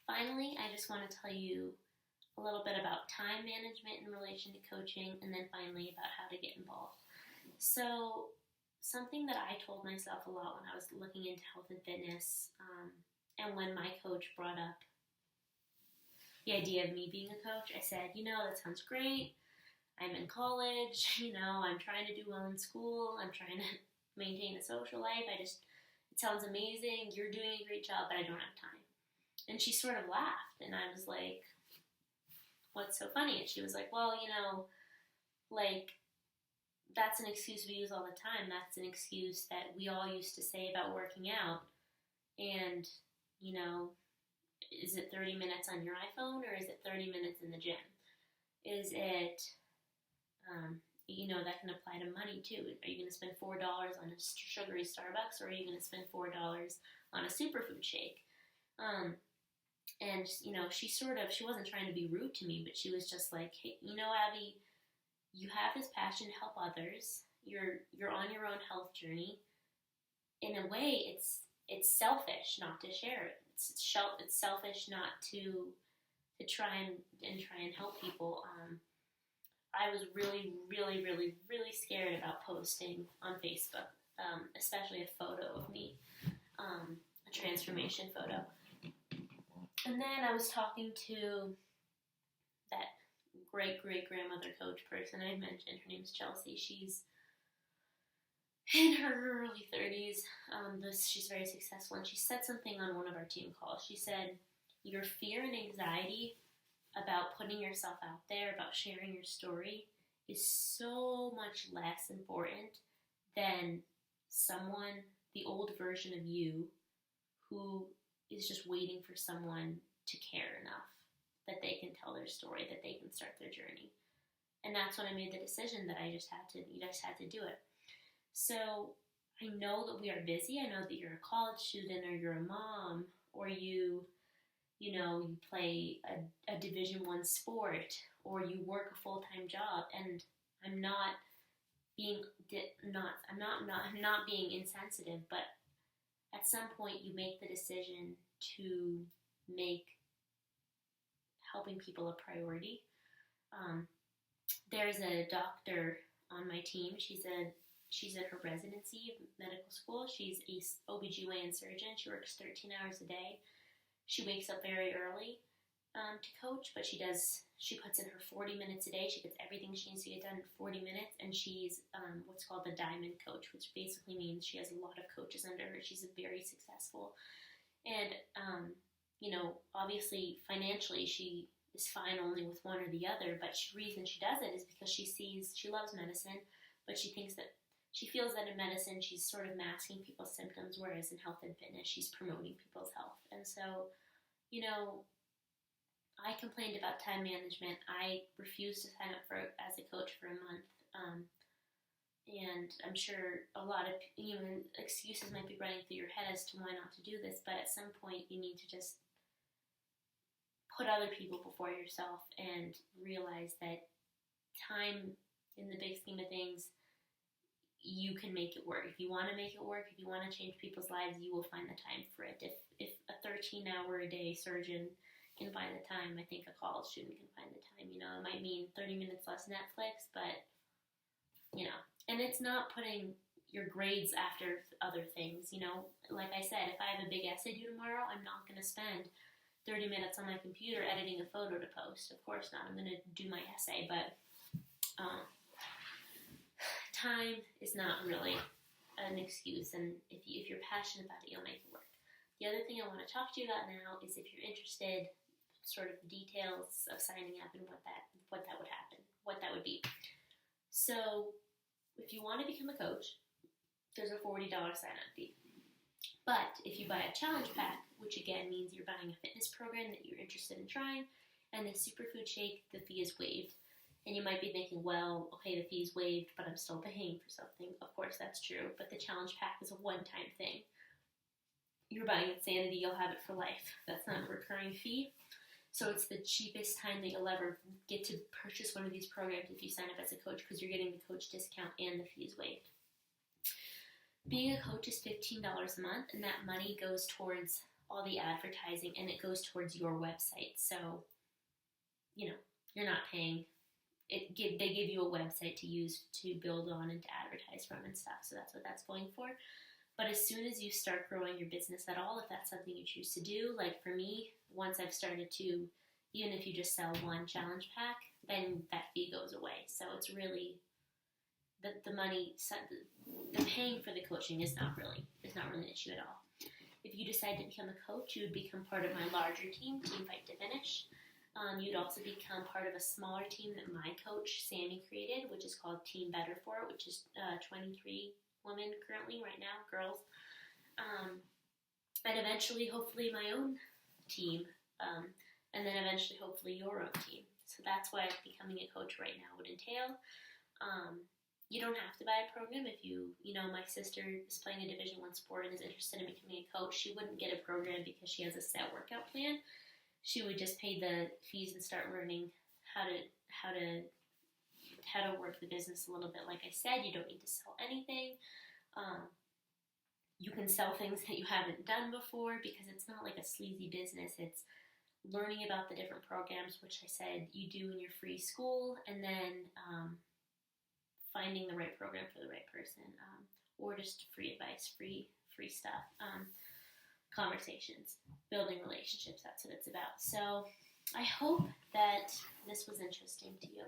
finally, I just want to tell you a little bit about time management in relation to coaching, and then finally about how to get involved. So, something that I told myself a lot when I was looking into health and fitness, and when my coach brought up the idea of me being a coach, I said, that sounds great. I'm in college, I'm trying to do well in school, I'm trying to maintain a social life. It sounds amazing, you're doing a great job, but I don't have time. And she sort of laughed, and I was like, what's so funny? And she was like, well, like, that's an excuse we use all the time. That's an excuse that we all used to say about working out. And, is it 30 minutes on your iPhone, or is it 30 minutes in the gym? Is it, that can apply to money too. Are you going to spend $4 on a sugary Starbucks, or are you going to spend $4 on a superfood shake? And, she wasn't trying to be rude to me, but she was just like, hey, Abby, you have this passion to help others. You're on your own health journey. In a way, it's selfish not to share it. It's selfish not to try and help people. I was really, really, really, really scared about posting on Facebook, especially a photo of me, a transformation photo. And then I was talking to that great-great-grandmother coach person I mentioned. Her name's Chelsea. She's in her early 30s. She's very successful, and she said something on one of our team calls. She said, your fear and anxiety about putting yourself out there, about sharing your story, is so much less important than someone, the old version of you, who is just waiting for someone to care enough that they can tell their story, that they can start their journey. And that's when I made the decision that you just had to do it. So I know that we are busy. I know that you're a college student, or you're a mom, or you play a Division I sport, or you work a full-time job. And I'm not being insensitive, but at some point you make the decision to make helping people a priority. There's a doctor on my team. She's at her residency of medical school. She's a OBGYN surgeon. She works 13 hours a day. She wakes up very early to coach, but she puts in her 40 minutes a day. She gets everything she needs to get done in 40 minutes, and she's what's called the diamond coach, which basically means she has a lot of coaches under her. She's very successful. And, obviously financially she is fine only with one or the other, but the reason she does it is because she loves medicine, but she feels that in medicine she's sort of masking people's symptoms, whereas in health and fitness she's promoting people's health. And so, I complained about time management. I refused to sign up as a coach for a month. And I'm sure a lot of excuses might be running through your head as to why not to do this, but at some point you need to just put other people before yourself and realize that time, in the big scheme of things, you can make it work. If you want to make it work, if you want to change people's lives, you will find the time for it. If a 13-hour-a-day surgeon can find the time, I think a college student can find the time. It might mean 30 minutes less Netflix, but, and it's not putting your grades after other things. Like I said, if I have a big essay due tomorrow, I'm not going to spend 30 minutes on my computer editing a photo to post. Of course not. I'm going to do my essay, but time is not really an excuse, and if you're passionate about it, you'll make it work. The other thing I want to talk to you about now is, if you're interested, sort of the details of signing up and what that would be. So, if you want to become a coach, there's a $40 sign-up fee. But if you buy a challenge pack, which again means you're buying a fitness program that you're interested in trying, and the superfood shake, the fee is waived. And you might be thinking, well, okay, the fee's waived, but I'm still paying for something. Of course, that's true, but the challenge pack is a one-time thing. You're buying Insanity, you'll have it for life. That's not a recurring fee. So it's the cheapest time that you'll ever get to purchase one of these programs if you sign up as a coach, because you're getting the coach discount and the fee is waived. Being a coach is $15 a month, and that money goes towards all the advertising, and it goes towards your website. So, you're not paying. They give you a website to use to build on and to advertise from and stuff. So that's what that's going for. But as soon as you start growing your business at all, if that's something you choose to do, like for me, once I've started to, even if you just sell one challenge pack, then that fee goes away. So it's really the money, the paying for the coaching is not really an issue at all. If you decide to become a coach, you would become part of my larger team, Team Fight to Finish. You'd also become part of a smaller team that my coach, Sammy, created, which is called Team Better For It, which is 23 women currently right now, girls. And eventually, hopefully, my own team. And then eventually, hopefully, your own team. So that's what becoming a coach right now would entail. You don't have to buy a program if my sister is playing a Division I sport and is interested in becoming a coach. She wouldn't get a program because she has a set workout plan. She would just pay the fees and start learning how to work the business a little bit. Like I said, you don't need to sell anything. You can sell things that you haven't done before because it's not like a sleazy business. It's learning about the different programs, which I said you do in your free school, and then finding the right program for the right person, or just free advice, free stuff, conversations, building relationships. That's what it's about. So I hope that this was interesting to you.